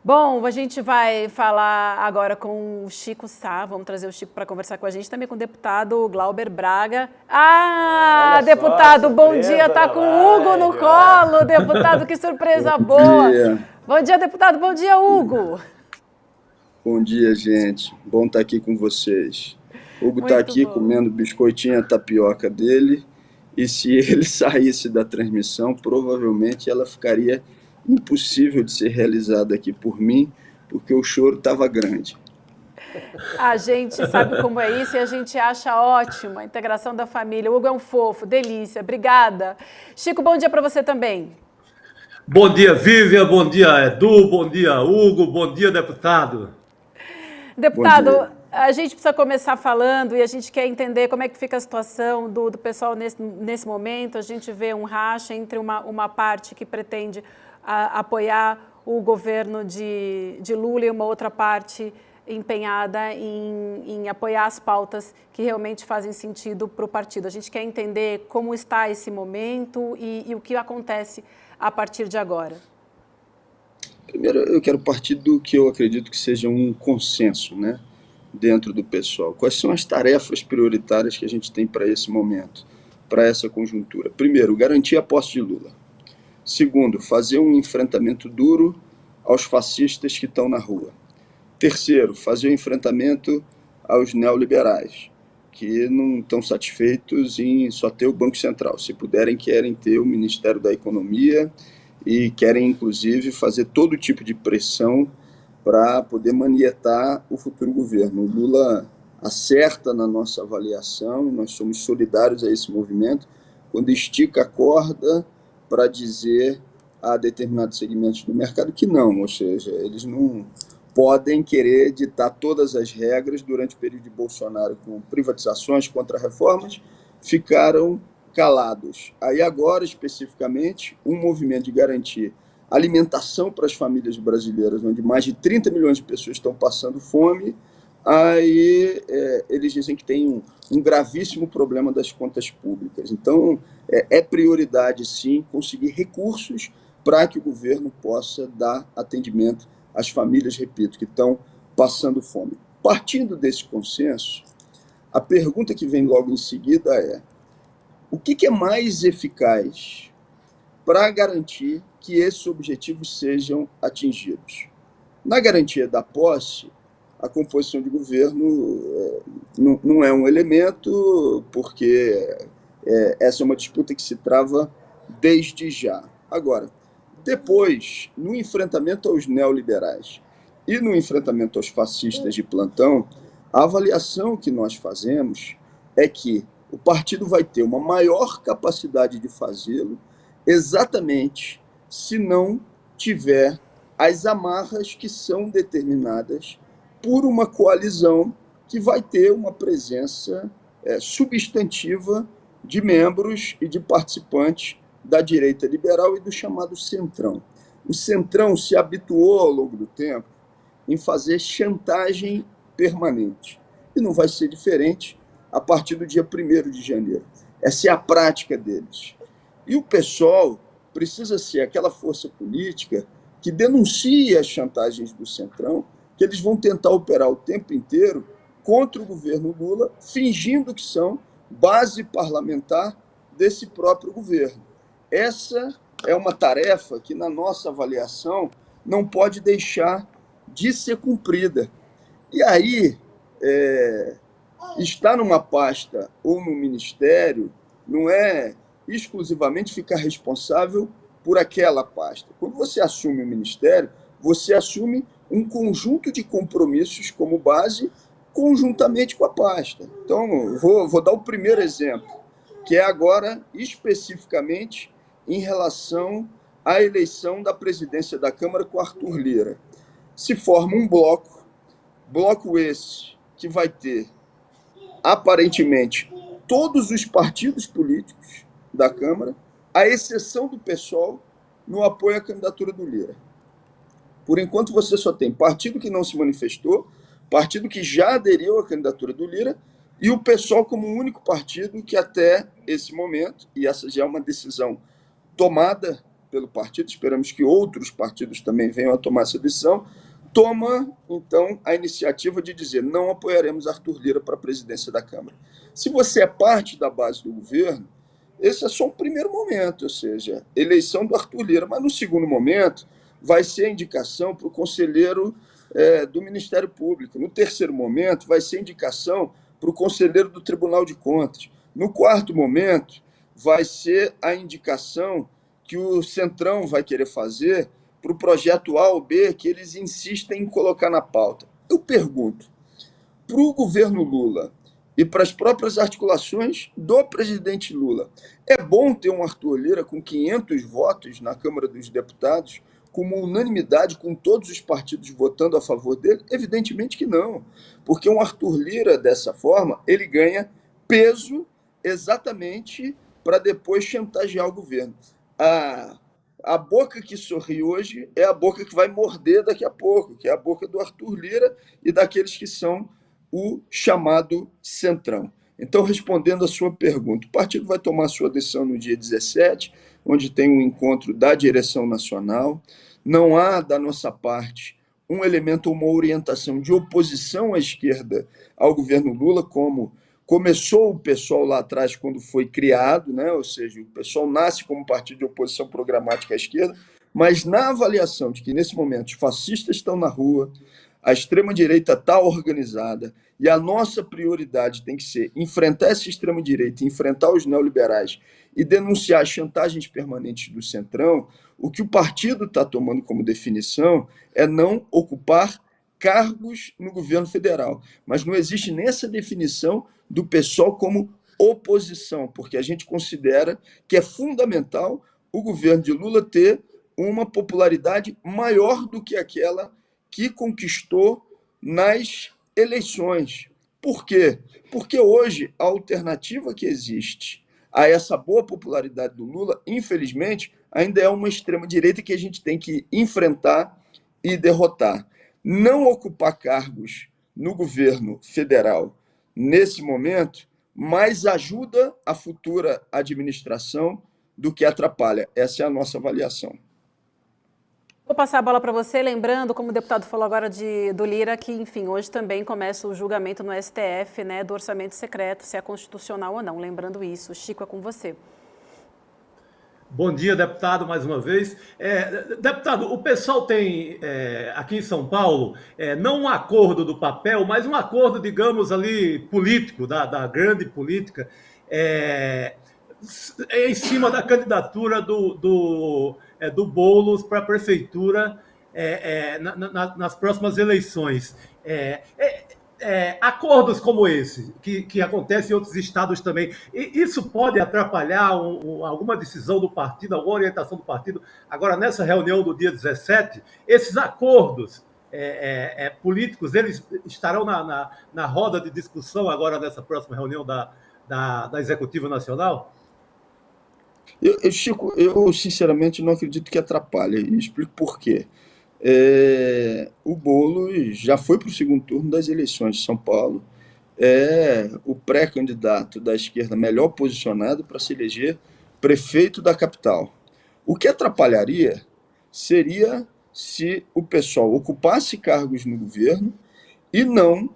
Bom, a gente vai falar agora com o Chico Sá, vamos trazer o Chico para conversar com a gente, também com o deputado Glauber Braga. Olha Deputado, só, bom dia, tá com o Hugo no colo, deputado, que surpresa boa. Dia. Bom dia, deputado, bom dia, Hugo. Bom dia, gente. Bom estar aqui com vocês. Hugo está Muito aqui bom. comendo biscoitinho, a tapioca dele, e se ele saísse da transmissão, provavelmente ela ficaria impossível de ser realizada aqui por mim, porque o choro estava grande. A gente sabe como é isso e a gente acha ótima a integração da família. O Hugo é um fofo, delícia, obrigada. Chico, bom dia para você também. Bom dia, Vivian, bom dia, Edu, bom dia, Hugo, bom dia, deputado. Deputado, a gente precisa começar falando e a gente quer entender como é que fica a situação do pessoal nesse momento. A gente vê um racha entre uma parte que pretende apoiar o governo de Lula e uma outra parte empenhada em apoiar as pautas que realmente fazem sentido para o partido. A gente quer entender como está esse momento e o que acontece a partir de agora. Primeiro, eu quero partir do que eu acredito que seja um consenso, né, dentro do pessoal. Quais são as tarefas prioritárias que a gente tem para esse momento, para essa conjuntura? Primeiro, garantir a posse de Lula. Segundo, fazer um enfrentamento duro aos fascistas que estão na rua. Terceiro, fazer o enfrentamento aos neoliberais, que não estão satisfeitos em só ter o Banco Central. Se puderem, querem ter o Ministério da Economia e querem, inclusive, fazer todo tipo de pressão para poder manietar o futuro governo. O Lula acerta na nossa avaliação, nós somos solidários a esse movimento, quando estica a corda para dizer a determinados segmentos do mercado que não, ou seja, eles não podem querer ditar todas as regras. Durante o período de Bolsonaro, com privatizações, contra-reformas, ficaram calados. Aí agora, especificamente, um movimento de garantir alimentação para as famílias brasileiras, onde mais de 30 milhões de pessoas estão passando fome, aí eles dizem que tem um gravíssimo problema das contas públicas. Então, é prioridade, sim, conseguir recursos para que o governo possa dar atendimento às famílias, repito, que estão passando fome. Partindo desse consenso, a pergunta que vem logo em seguida é: o que é mais eficaz para garantir que esses objetivos sejam atingidos? Na garantia da posse, a composição de governo não é um elemento, porque essa é uma disputa que se trava desde já. Agora, depois, no enfrentamento aos neoliberais e no enfrentamento aos fascistas de plantão, a avaliação que nós fazemos é que o partido vai ter uma maior capacidade de fazê-lo exatamente se não tiver as amarras que são determinadas por uma coalizão que vai ter uma presença substantiva de membros e de participantes da direita liberal e do chamado Centrão. O Centrão se habituou ao longo do tempo em fazer chantagem permanente. E não vai ser diferente a partir do dia 1º de janeiro. Essa é a prática deles. E o PSOL precisa ser aquela força política que denuncie as chantagens do Centrão, que eles vão tentar operar o tempo inteiro contra o governo Lula, fingindo que são base parlamentar desse próprio governo. Essa é uma tarefa que, na nossa avaliação, não pode deixar de ser cumprida. E aí, estar numa pasta ou num ministério não é exclusivamente ficar responsável por aquela pasta. Quando você assume o ministério, você assume um conjunto de compromissos como base, conjuntamente com a pasta. Então, vou dar o primeiro exemplo, que é agora especificamente em relação à eleição da presidência da Câmara com Arthur Lira. Se forma um bloco esse que vai ter, aparentemente, todos os partidos políticos da Câmara, à exceção do PSOL, no apoio à candidatura do Lira. Por enquanto, você só tem partido que não se manifestou, partido que já aderiu à candidatura do Lira, e o PSOL como o único partido que até esse momento, e essa já é uma decisão tomada pelo partido, esperamos que outros partidos também venham a tomar essa decisão, toma, então, a iniciativa de dizer não apoiaremos Arthur Lira para a presidência da Câmara. Se você é parte da base do governo, esse é só um primeiro momento, ou seja, eleição do Arthur Lira, mas no segundo momento vai ser a indicação para o conselheiro do Ministério Público. No terceiro momento vai ser a indicação para o conselheiro do Tribunal de Contas. No quarto momento vai ser a indicação que o Centrão vai querer fazer para o projeto A ou B que eles insistem em colocar na pauta. Eu pergunto, para o governo Lula e para as próprias articulações do presidente Lula, é bom ter um Arthur Lira com 500 votos na Câmara dos Deputados, com uma unanimidade, com todos os partidos votando a favor dele? Evidentemente que não, porque um Arthur Lira, dessa forma, ele ganha peso exatamente para depois chantagear o governo. A boca que sorri hoje é a boca que vai morder daqui a pouco, que é a boca do Arthur Lira e daqueles que são o chamado Centrão. Então, respondendo a sua pergunta, o partido vai tomar a sua decisão no dia 17, onde tem um encontro da direção nacional. Não há, da nossa parte, um elemento, uma orientação de oposição à esquerda ao governo Lula, como começou o PSOL lá atrás, quando foi criado, né? Ou seja, o PSOL nasce como partido de oposição programática à esquerda, mas na avaliação de que, nesse momento, os fascistas estão na rua, a extrema-direita está organizada, e a nossa prioridade tem que ser enfrentar essa extrema-direita, enfrentar os neoliberais e denunciar as chantagens permanentes do Centrão, o que o partido está tomando como definição é não ocupar cargos no governo federal. Mas não existe nessa definição do PSOL como oposição, porque a gente considera que é fundamental o governo de Lula ter uma popularidade maior do que aquela que conquistou nas eleições. Por quê? Porque hoje a alternativa que existe a essa boa popularidade do Lula, infelizmente, ainda é uma extrema-direita que a gente tem que enfrentar e derrotar. Não ocupar cargos no governo federal nesse momento mais ajuda a futura administração do que atrapalha. Essa é a nossa avaliação. Vou passar a bola para você, lembrando, como o deputado falou agora do Lira, que, enfim, hoje também começa o julgamento no STF, né, do orçamento secreto, se é constitucional ou não. Lembrando isso. Chico, é com você. Bom dia, deputado, mais uma vez. Deputado, o pessoal tem, aqui em São Paulo, não um acordo do papel, mas um acordo, digamos, ali, político, da grande política, em cima da candidatura do Boulos para a prefeitura nas próximas eleições. Acordos como esse, que acontecem em outros estados também, isso pode atrapalhar alguma decisão do partido, alguma orientação do partido? Agora, nessa reunião do dia 17, esses acordos políticos, eles estarão na roda de discussão agora nessa próxima reunião da Executiva Nacional? Chico, eu sinceramente não acredito que atrapalhe, e explico por quê. O Boulos já foi para o segundo turno das eleições de São Paulo, é o pré-candidato da esquerda melhor posicionado para se eleger prefeito da capital. O que atrapalharia seria se o pessoal ocupasse cargos no governo e não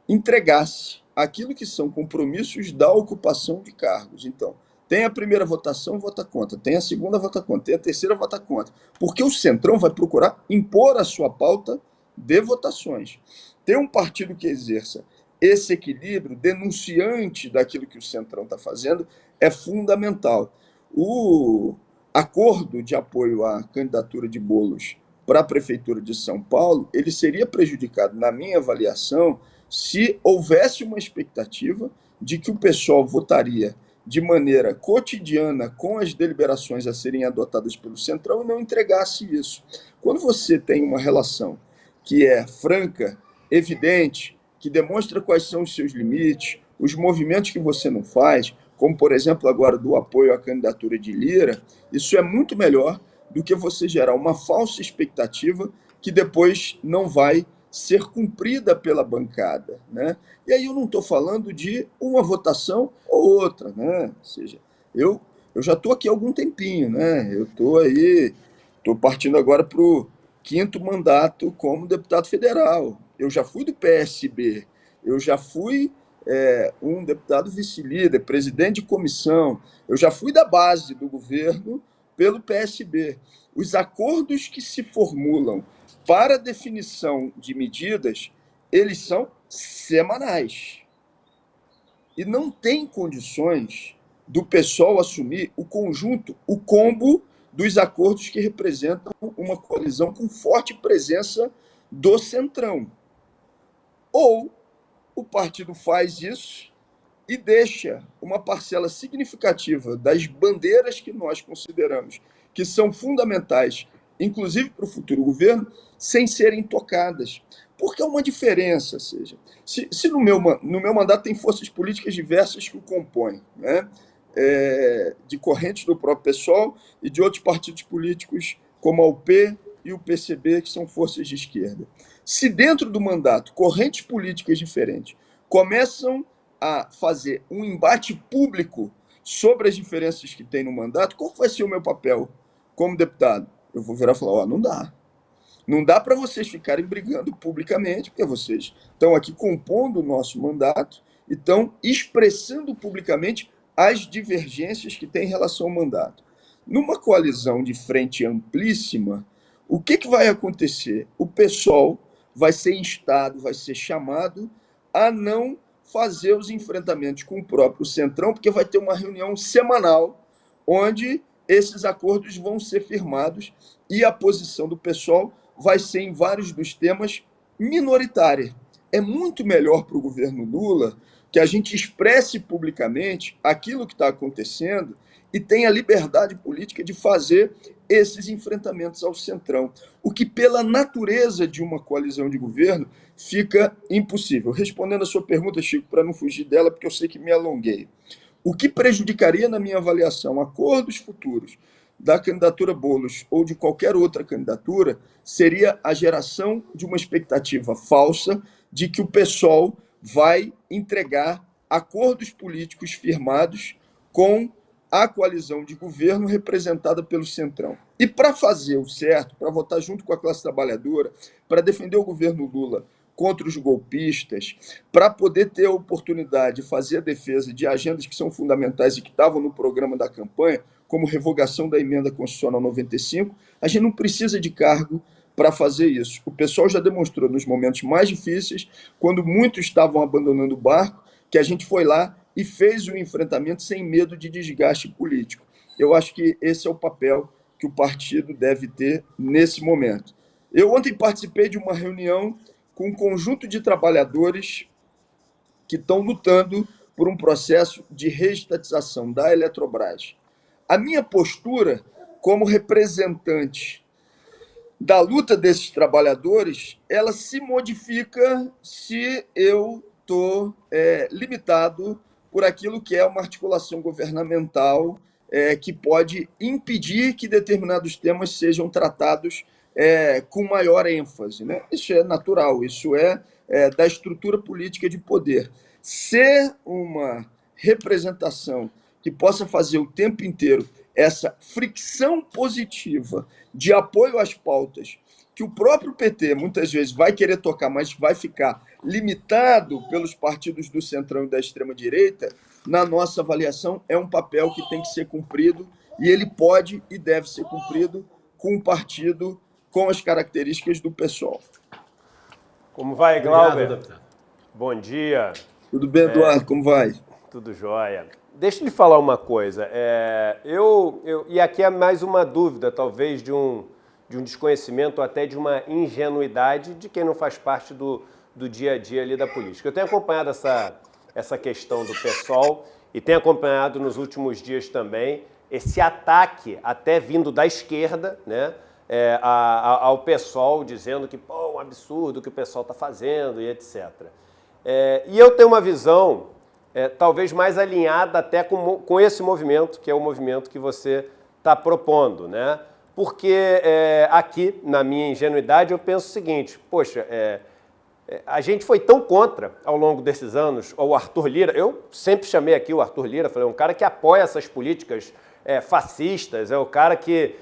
entregasse aquilo que são compromissos da ocupação de cargos. Então, tem a primeira votação, vota contra. Tem a segunda, vota contra. Tem a terceira, vota contra. Porque o Centrão vai procurar impor a sua pauta de votações. Ter um partido que exerça esse equilíbrio, denunciante daquilo que o Centrão está fazendo, é fundamental. O acordo de apoio à candidatura de Boulos para a Prefeitura de São Paulo, ele seria prejudicado, na minha avaliação, se houvesse uma expectativa de que o pessoal votaria de maneira cotidiana com as deliberações a serem adotadas pelo Centrão e não entregasse isso. Quando você tem uma relação que é franca, evidente, que demonstra quais são os seus limites, os movimentos que você não faz, como, por exemplo, agora do apoio à candidatura de Lira, isso é muito melhor do que você gerar uma falsa expectativa que depois não vai ser cumprida pela bancada, né? E aí eu não estou falando de uma votação ou outra, né? Ou seja, eu Eu já estou aqui há algum tempinho, né? Eu estou partindo agora para o 5º mandato como deputado federal. Eu já fui do PSB, eu já fui um deputado vice-líder, presidente de comissão, eu já fui da base do governo pelo PSB. Os acordos que se formulam para definição de medidas, eles são semanais. E não tem condições do PSOL assumir o conjunto, o combo dos acordos que representam uma coalizão com forte presença do Centrão. Ou o partido faz isso e deixa uma parcela significativa das bandeiras que nós consideramos que são fundamentais, inclusive para o futuro governo, sem serem tocadas. Porque há uma diferença, seja, se no meu mandato tem forças políticas diversas que o compõem, né? De correntes do próprio PSOL e de outros partidos políticos, como a UP e o PCB, que são forças de esquerda. Se dentro do mandato, correntes políticas diferentes começam a fazer um embate público sobre as diferenças que tem no mandato, qual vai ser o meu papel como deputado? Eu vou virar e falar, não dá. Não dá para vocês ficarem brigando publicamente, porque vocês estão aqui compondo o nosso mandato e estão expressando publicamente as divergências que têm em relação ao mandato. Numa coalizão de frente amplíssima, o que vai acontecer? O PSOL vai ser instado, vai ser chamado a não fazer os enfrentamentos com o próprio Centrão, porque vai ter uma reunião semanal onde esses acordos vão ser firmados e a posição do PSOL vai ser, em vários dos temas, minoritária. É muito melhor para o governo Lula que a gente expresse publicamente aquilo que está acontecendo e tenha liberdade política de fazer esses enfrentamentos ao Centrão, o que, pela natureza de uma coalizão de governo, fica impossível. Respondendo a sua pergunta, Chico, para não fugir dela, porque eu sei que me alonguei. O que prejudicaria, na minha avaliação, acordos futuros da candidatura Boulos ou de qualquer outra candidatura seria a geração de uma expectativa falsa de que o PSOL vai entregar acordos políticos firmados com a coalizão de governo representada pelo Centrão. E para fazer o certo, para votar junto com a classe trabalhadora, para defender o governo Lula contra os golpistas, para poder ter a oportunidade de fazer a defesa de agendas que são fundamentais e que estavam no programa da campanha, como revogação da emenda constitucional 95, a gente não precisa de cargo para fazer isso. O pessoal já demonstrou nos momentos mais difíceis, quando muitos estavam abandonando o barco, que a gente foi lá e fez o enfrentamento sem medo de desgaste político. Eu acho que esse é o papel que o partido deve ter nesse momento. Eu ontem participei de uma reunião com um conjunto de trabalhadores que estão lutando por um processo de reestatização da Eletrobras. A minha postura, como representante da luta desses trabalhadores, ela se modifica se eu estou limitado por aquilo que é uma articulação governamental que pode impedir que determinados temas sejam tratados com maior ênfase, né? Isso é natural, isso é da estrutura política de poder. Ser uma representação que possa fazer o tempo inteiro essa fricção positiva de apoio às pautas que o próprio PT muitas vezes vai querer tocar, mas vai ficar limitado pelos partidos do Centrão e da extrema-direita, na nossa avaliação, é um papel que tem que ser cumprido e ele pode e deve ser cumprido com um partido com as características do PSOL. Como vai, Glauber? Obrigado, bom dia. Tudo bem, Eduardo? Como vai? Tudo jóia. Deixa eu lhe falar uma coisa. E aqui é mais uma dúvida, talvez, de um desconhecimento, até de uma ingenuidade de quem não faz parte do dia a dia ali da política. Eu tenho acompanhado essa questão do PSOL e tenho acompanhado nos últimos dias também esse ataque, até vindo da esquerda, né, ao PSOL, dizendo que é um absurdo o que o PSOL está fazendo e etc. E eu tenho uma visão talvez mais alinhada até com esse movimento, que é o movimento que você está propondo, né? Porque aqui, na minha ingenuidade, eu penso o seguinte, poxa, a gente foi tão contra, ao longo desses anos, o Arthur Lira, eu sempre chamei aqui o Arthur Lira, falei, um cara que apoia essas políticas fascistas, é o cara que,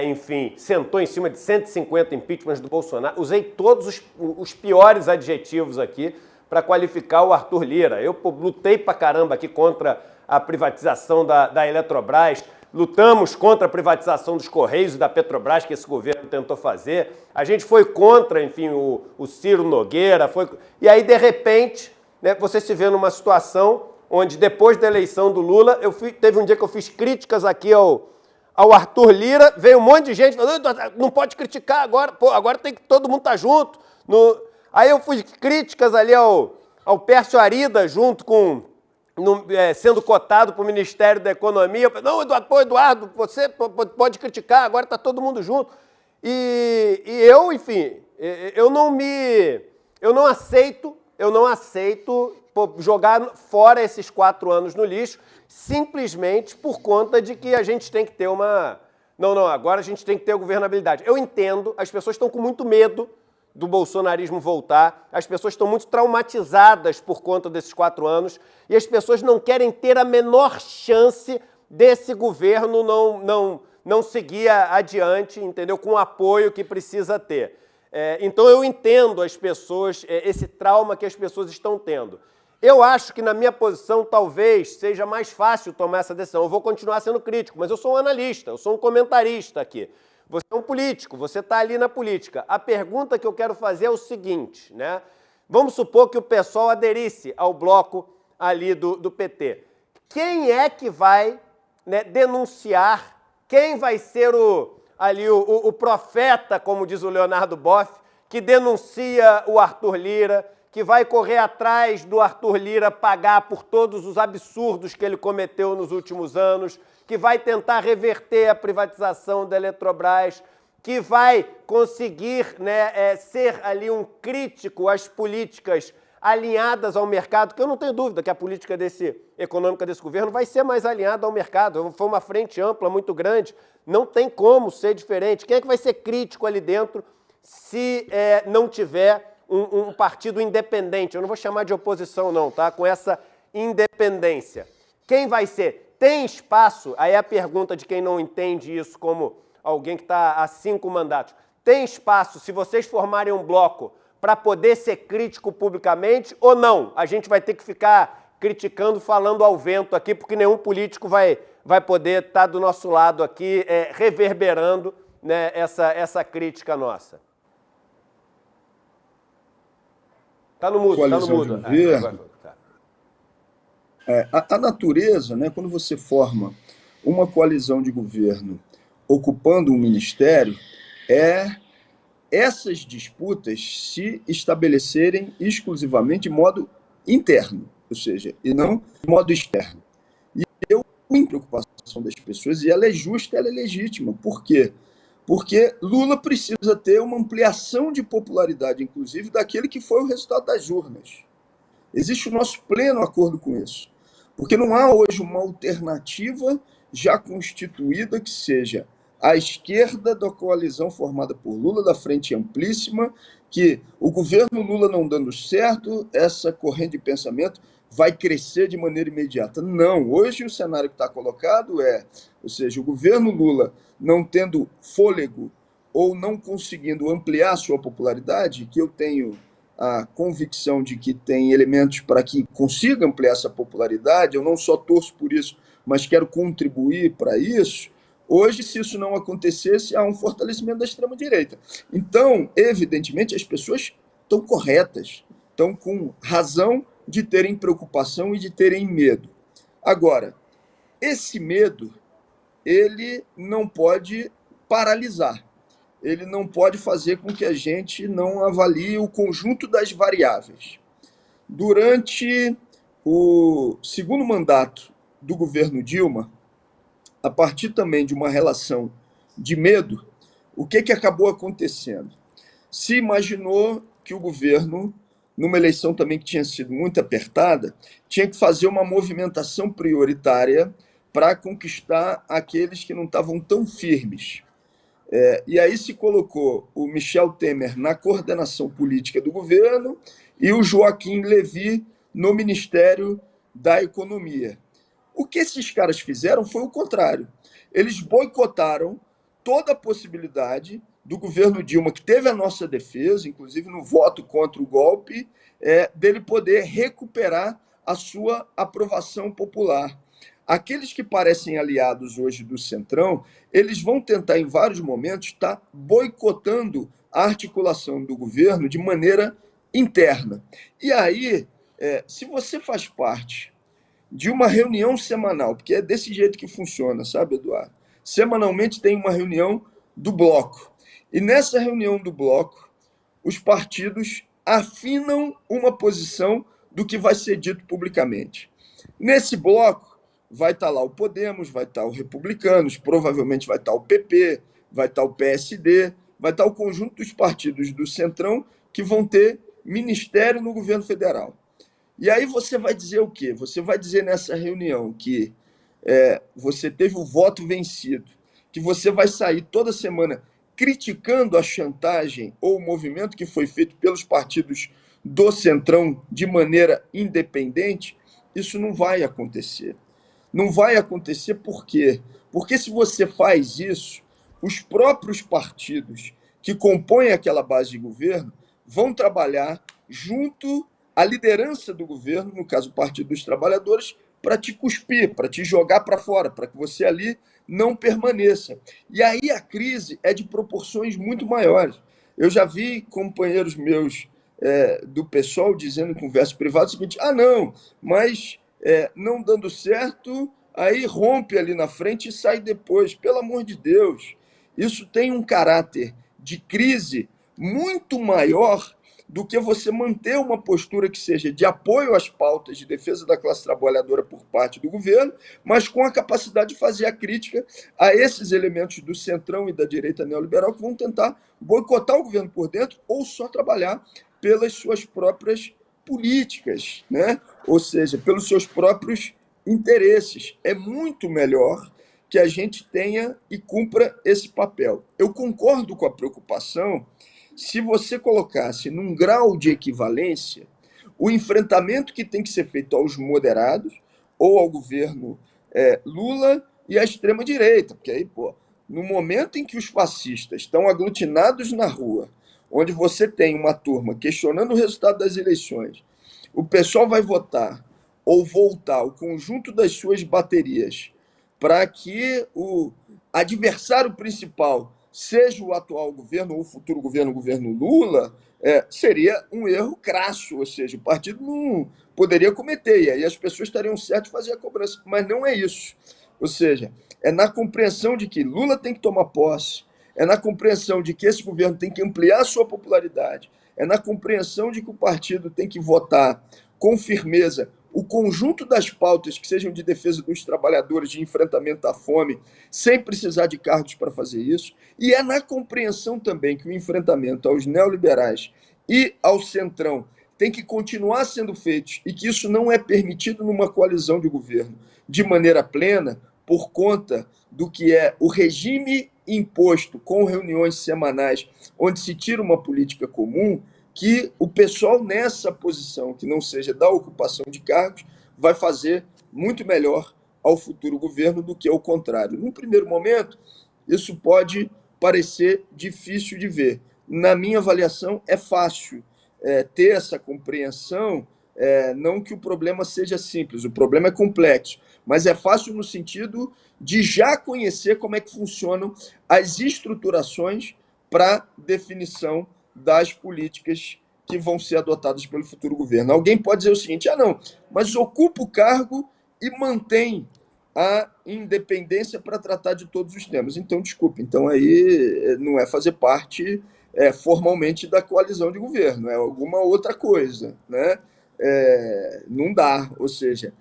enfim, sentou em cima de 150 impeachments do Bolsonaro. Usei todos os piores adjetivos aqui para qualificar o Arthur Lira. Eu lutei pra caramba aqui contra a privatização da Eletrobras, lutamos contra a privatização dos Correios e da Petrobras, que esse governo tentou fazer. A gente foi contra, enfim, o Ciro Nogueira. E aí, de repente, né, você se vê numa situação onde, depois da eleição do Lula, teve um dia que eu fiz críticas aqui ao Arthur Lira, veio um monte de gente falando, não pode criticar agora, pô, agora tem que todo mundo estar junto. Aí eu fiz críticas ali ao Pércio Arida, junto com... sendo cotado para o Ministério da Economia. Eu falei, não, Eduardo, você pode criticar, agora está todo mundo junto. E eu, enfim, eu não aceito jogar fora esses 4 anos no lixo, simplesmente por conta de que a gente tem que ter uma... Não, agora a gente tem que ter governabilidade. Eu entendo, as pessoas estão com muito medo do bolsonarismo voltar, as pessoas estão muito traumatizadas por conta desses 4 anos e as pessoas não querem ter a menor chance desse governo não seguir adiante, entendeu? Com o apoio que precisa ter. Então eu entendo as pessoas, esse trauma que as pessoas estão tendo. Eu acho que na minha posição talvez seja mais fácil tomar essa decisão. Eu vou continuar sendo crítico, mas eu sou um analista, eu sou um comentarista aqui. Você é um político, você está ali na política. A pergunta que eu quero fazer é o seguinte, né? Vamos supor que o pessoal aderisse ao bloco ali do PT. Quem é que vai, né, denunciar? Quem vai ser o profeta, como diz o Leonardo Boff, que denuncia o Arthur Lira, que vai correr atrás do Arthur Lira pagar por todos os absurdos que ele cometeu nos últimos anos, que vai tentar reverter a privatização da Eletrobras, que vai conseguir, né, ser ali um crítico às políticas alinhadas ao mercado, que eu não tenho dúvida que a política econômica desse governo vai ser mais alinhada ao mercado. Foi uma frente ampla, muito grande, não tem como ser diferente. Quem é que vai ser crítico ali dentro se não tiver um partido independente? Eu não vou chamar de oposição não, tá? Com essa independência. Quem vai ser? Tem espaço? Aí é a pergunta de quem não entende isso como alguém que está há 5 mandatos. Tem espaço, se vocês formarem um bloco, para poder ser crítico publicamente ou não? A gente vai ter que ficar criticando, falando ao vento aqui, porque nenhum político vai poder estar do nosso lado aqui, reverberando, né, essa crítica nossa. Está no mudo, está no mudo. A natureza, né, quando você forma uma coalizão de governo ocupando um ministério, essas disputas se estabelecerem exclusivamente de modo interno, ou seja, e não de modo externo. E eu tenho preocupação das pessoas, e ela é justa, ela é legítima. Por quê? Porque Lula precisa ter uma ampliação de popularidade, inclusive, daquele que foi o resultado das urnas. Existe o nosso pleno acordo com isso. Porque não há hoje uma alternativa já constituída que seja a esquerda da coalizão formada por Lula, da Frente Amplíssima, que o governo Lula não dando certo, essa corrente de pensamento vai crescer de maneira imediata. Não, hoje o cenário que está colocado ou seja, o governo Lula não tendo fôlego ou não conseguindo ampliar sua popularidade, que eu tenho a convicção de que tem elementos para que consiga ampliar essa popularidade, eu não só torço por isso, mas quero contribuir para isso. Hoje, se isso não acontecesse, há um fortalecimento da extrema-direita. Então, evidentemente, as pessoas estão corretas, estão com razão de terem preocupação e de terem medo. Agora, esse medo, ele não pode paralisar. Ele não pode fazer com que a gente não avalie o conjunto das variáveis. Durante o segundo mandato do governo Dilma, a partir também de uma relação de medo, o que acabou acontecendo? Se imaginou que o governo, numa eleição também que tinha sido muito apertada, tinha que fazer uma movimentação prioritária para conquistar aqueles que não estavam tão firmes. E aí se colocou o Michel Temer na coordenação política do governo e o Joaquim Levy no Ministério da Economia. O que esses caras fizeram foi o contrário. eles boicotaram toda a possibilidade do governo Dilma, que teve a nossa defesa, inclusive no voto contra o golpe, dele poder recuperar a sua aprovação popular. Aqueles que parecem aliados hoje do Centrão, eles vão tentar, em vários momentos, estar boicotando a articulação do governo de maneira interna. E aí, se você faz parte de uma reunião semanal, porque é desse jeito que funciona, sabe, Eduardo? Semanalmente tem uma reunião do bloco. E nessa reunião do bloco, os partidos afinam uma posição do que vai ser dito publicamente. Nesse bloco, vai estar lá o Podemos, vai estar o Republicanos, provavelmente vai estar o PP, vai estar o PSD, vai estar o conjunto dos partidos do Centrão que vão ter ministério no governo federal. E aí você vai dizer o quê? Você vai dizer nessa reunião que você teve o voto vencido, que você vai sair toda semana criticando a chantagem ou o movimento que foi feito pelos partidos do Centrão de maneira independente. Isso não vai acontecer. Não vai acontecer por quê? Porque se você faz isso, os próprios partidos que compõem aquela base de governo vão trabalhar junto à liderança do governo, no caso o Partido dos Trabalhadores, para te cuspir, para te jogar para fora, para que você ali não permaneça. E aí a crise é de proporções muito maiores. Eu já vi companheiros meus do PSOL dizendo em conversa privada o seguinte: não, mas não dando certo, aí rompe ali na frente e sai depois. Pelo amor de Deus, isso tem um caráter de crise muito maior do que você manter uma postura que seja de apoio às pautas de defesa da classe trabalhadora por parte do governo, mas com a capacidade de fazer a crítica a esses elementos do centrão e da direita neoliberal que vão tentar boicotar o governo por dentro ou só trabalhar pelas suas próprias políticas, né? Ou seja, pelos seus próprios interesses. É muito melhor que a gente tenha e cumpra esse papel. Eu concordo com a preocupação se você colocasse num grau de equivalência o enfrentamento que tem que ser feito aos moderados ou ao governo Lula e à extrema-direita. Porque aí, no momento em que os fascistas estão aglutinados na rua, onde você tem uma turma questionando o resultado das eleições, o pessoal vai votar ou voltar o conjunto das suas baterias para que o adversário principal seja o atual governo ou o futuro governo, o governo Lula, seria um erro crasso, ou seja, o partido não poderia cometer, e aí as pessoas estariam certas de fazer a cobrança, mas não é isso. Ou seja, é na compreensão de que Lula tem que tomar posse, é na compreensão de que esse governo tem que ampliar a sua popularidade, é na compreensão de que o partido tem que votar com firmeza o conjunto das pautas que sejam de defesa dos trabalhadores, de enfrentamento à fome, sem precisar de cargos para fazer isso, e é na compreensão também que o enfrentamento aos neoliberais e ao centrão tem que continuar sendo feito e que isso não é permitido numa coalizão de governo de maneira plena por conta do que é o regime imposto com reuniões semanais onde se tira uma política comum, que o pessoal nessa posição, que não seja da ocupação de cargos, vai fazer muito melhor ao futuro governo do que ao contrário. Num primeiro momento, isso pode parecer difícil de ver. Na minha avaliação, é fácil ter essa compreensão, não que o problema seja simples, o problema é complexo, mas é fácil no sentido de já conhecer como é que funcionam as estruturações para definição das políticas que vão ser adotadas pelo futuro governo. Alguém pode dizer o seguinte: não, mas ocupa o cargo e mantém a independência para tratar de todos os temas. Então, desculpe, então aí não é fazer parte formalmente da coalizão de governo, é alguma outra coisa, né? Não dá, ou seja,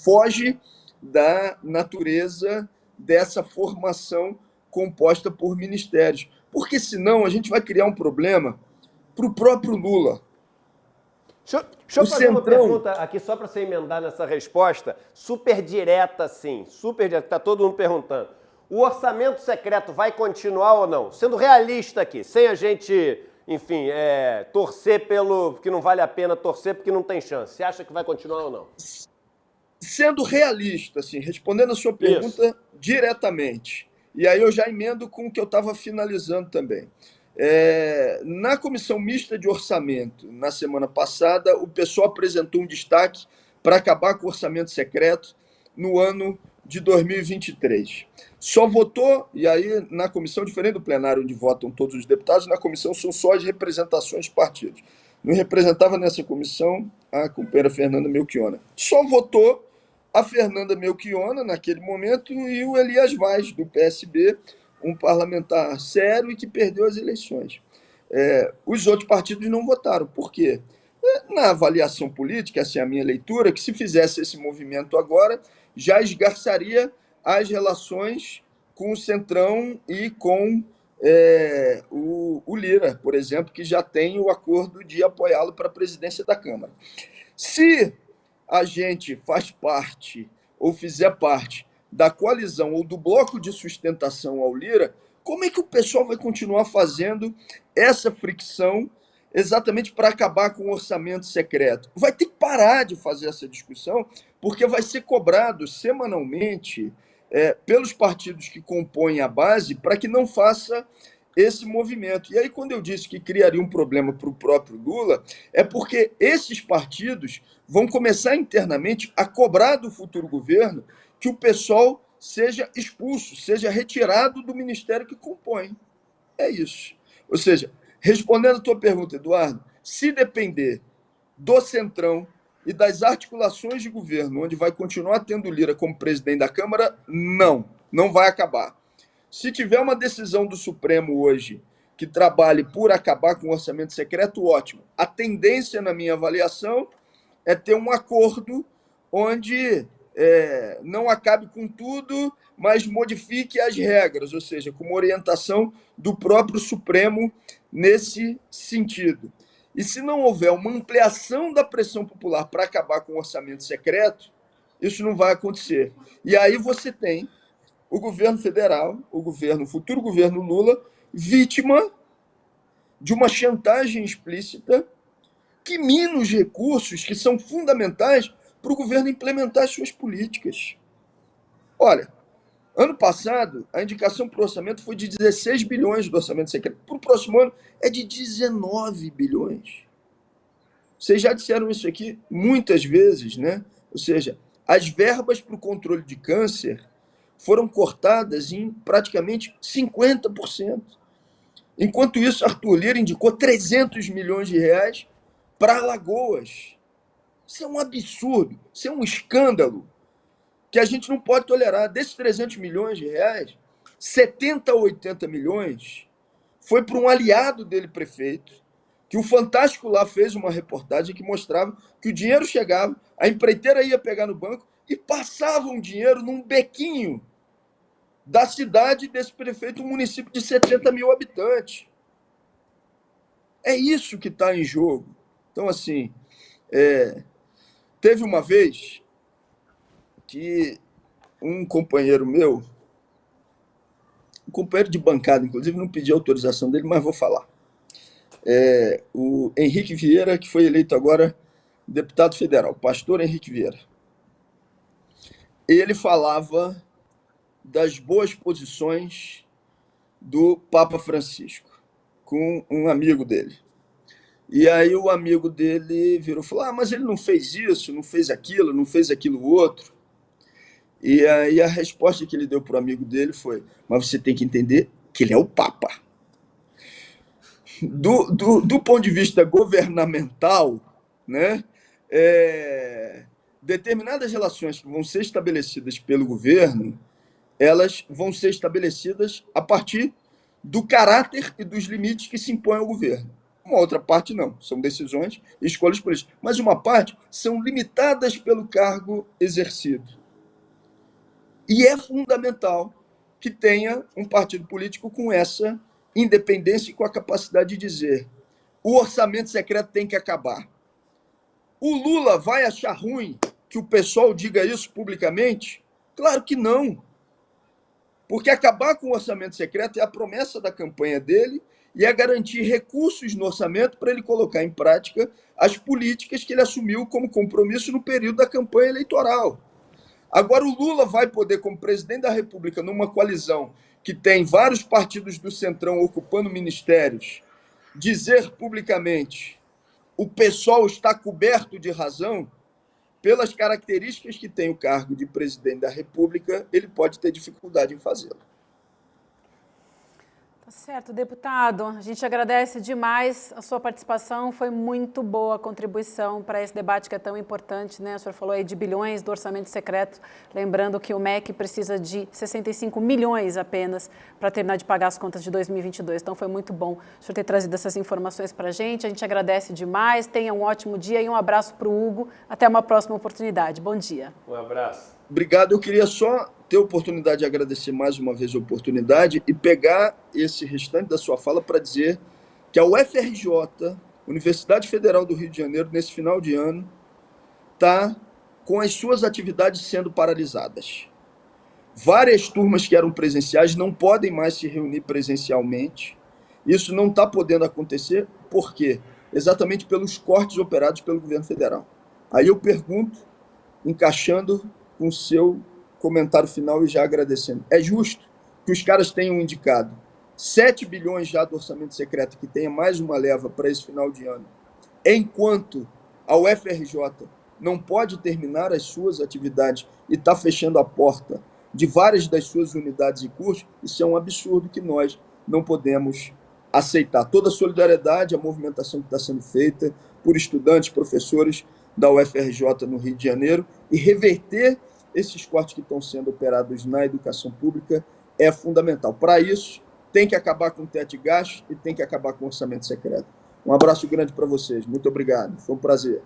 foge da natureza dessa formação composta por ministérios. Porque senão a gente vai criar um problema para o próprio Lula. Deixa eu fazer uma pergunta aqui só para você emendar nessa resposta, super direta assim, super direta, está todo mundo perguntando. O orçamento secreto vai continuar ou não? Sendo realista aqui, sem a gente, enfim, torcer pelo que não vale a pena torcer porque não tem chance. Você acha que vai continuar ou não? sendo realista, assim, respondendo a sua pergunta diretamente, e aí eu já emendo com o que eu estava finalizando também. Na comissão mista de orçamento, na semana passada, o pessoal apresentou um destaque para acabar com o orçamento secreto no ano de 2023. Só votou, e aí na comissão, diferente do plenário, onde votam todos os deputados, na comissão são só as representações de partidos. Não representava nessa comissão a companheira Fernanda Melchiona. Só votou a Fernanda Melchiona, naquele momento, e o Elias Vaz, do PSB, um parlamentar sério e que perdeu as eleições. Os outros partidos não votaram. Por quê? Na avaliação política, essa é a minha leitura, que se fizesse esse movimento agora, já esgarçaria as relações com o Centrão e com o Lira, por exemplo, que já tem o acordo de apoiá-lo para a presidência da Câmara. Se a gente faz parte ou fizer parte da coalizão ou do bloco de sustentação ao Lira, como é que o pessoal vai continuar fazendo essa fricção exatamente para acabar com o orçamento secreto? Vai ter que parar de fazer essa discussão, porque vai ser cobrado semanalmente pelos partidos que compõem a base para que não faça esse movimento. E aí, quando eu disse que criaria um problema para o próprio Lula, é porque esses partidos vão começar internamente a cobrar do futuro governo que o pessoal seja expulso, seja retirado do ministério que compõe. É isso. Ou seja, respondendo a tua pergunta, Eduardo, se depender do Centrão e das articulações de governo, onde vai continuar tendo Lira como presidente da Câmara, não vai acabar. Se tiver uma decisão do Supremo hoje que trabalhe por acabar com o orçamento secreto, ótimo. A tendência, na minha avaliação, é ter um acordo onde não acabe com tudo, mas modifique as regras, ou seja, com uma orientação do próprio Supremo nesse sentido. E se não houver uma ampliação da pressão popular para acabar com o orçamento secreto, isso não vai acontecer. E aí você tem o governo federal, o futuro governo Lula, vítima de uma chantagem explícita que mina os recursos que são fundamentais para o governo implementar as suas políticas. Olha, ano passado, a indicação para o orçamento foi de 16 bilhões do orçamento secreto. Para o próximo ano, é de 19 bilhões. Vocês já disseram isso aqui muitas vezes, né? Ou seja, as verbas para o controle de câncer foram cortadas em praticamente 50%. Enquanto isso, Arthur Lira indicou 300 milhões de reais para Alagoas. Isso é um absurdo, isso é um escândalo que a gente não pode tolerar. Desses 300 milhões de reais, 70 a 80 milhões foi para um aliado dele, prefeito, que o Fantástico lá fez uma reportagem que mostrava que o dinheiro chegava, a empreiteira ia pegar no banco e passava um dinheiro num bequinho da cidade desse prefeito, um município de 70 mil habitantes. É isso que está em jogo. Então, assim, teve uma vez que um companheiro meu, um companheiro de bancada, inclusive, não pedi autorização dele, mas vou falar. O Henrique Vieira, que foi eleito agora deputado federal, pastor Henrique Vieira. Ele falava das boas posições do Papa Francisco com um amigo dele. E aí o amigo dele virou e falou: mas ele não fez isso, não fez aquilo outro. E aí a resposta que ele deu para o amigo dele foi: mas você tem que entender que ele é o Papa. Do ponto de vista governamental, né, determinadas relações que vão ser estabelecidas pelo governo, elas vão ser estabelecidas a partir do caráter e dos limites que se impõem ao governo. Uma outra parte não, são decisões e escolhas políticas. Mas uma parte são limitadas pelo cargo exercido. E é fundamental que tenha um partido político com essa independência e com a capacidade de dizer: o orçamento secreto tem que acabar. O Lula vai achar ruim que o pessoal diga isso publicamente? Claro que não. Porque acabar com o orçamento secreto é a promessa da campanha dele e é garantir recursos no orçamento para ele colocar em prática as políticas que ele assumiu como compromisso no período da campanha eleitoral. Agora o Lula vai poder, como presidente da República, numa coalizão que tem vários partidos do Centrão ocupando ministérios, dizer publicamente: o pessoal está coberto de razão. Pelas características que tem o cargo de presidente da República, ele pode ter dificuldade em fazê-lo. Tá certo, deputado. A gente agradece demais a sua participação. Foi muito boa a contribuição para esse debate que é tão importante, né? O senhor falou aí de bilhões do orçamento secreto. Lembrando que o MEC precisa de 65 milhões apenas para terminar de pagar as contas de 2022. Então foi muito bom o senhor ter trazido essas informações para a gente. A gente agradece demais. Tenha um ótimo dia e um abraço para o Hugo. Até uma próxima oportunidade. Bom dia. Um abraço. Obrigado. Eu queria só ter a oportunidade de agradecer mais uma vez a oportunidade e pegar esse restante da sua fala para dizer que a UFRJ, Universidade Federal do Rio de Janeiro, nesse final de ano, está com as suas atividades sendo paralisadas. Várias turmas que eram presenciais não podem mais se reunir presencialmente. Isso não está podendo acontecer, por quê? Exatamente pelos cortes operados pelo governo federal. Aí eu pergunto, encaixando com o seu comentário final e já agradecendo. É justo que os caras tenham indicado 7 bilhões já do orçamento secreto, que tenha mais uma leva para esse final de ano, enquanto a UFRJ não pode terminar as suas atividades e está fechando a porta de várias das suas unidades e cursos. Isso é um absurdo que nós não podemos aceitar. Toda a solidariedade, a movimentação que está sendo feita por estudantes, professores da UFRJ no Rio de Janeiro, e reverter esses cortes que estão sendo operados na educação pública é fundamental. Para isso, tem que acabar com o teto de gastos e tem que acabar com o orçamento secreto. Um abraço grande para vocês. Muito obrigado. Foi um prazer.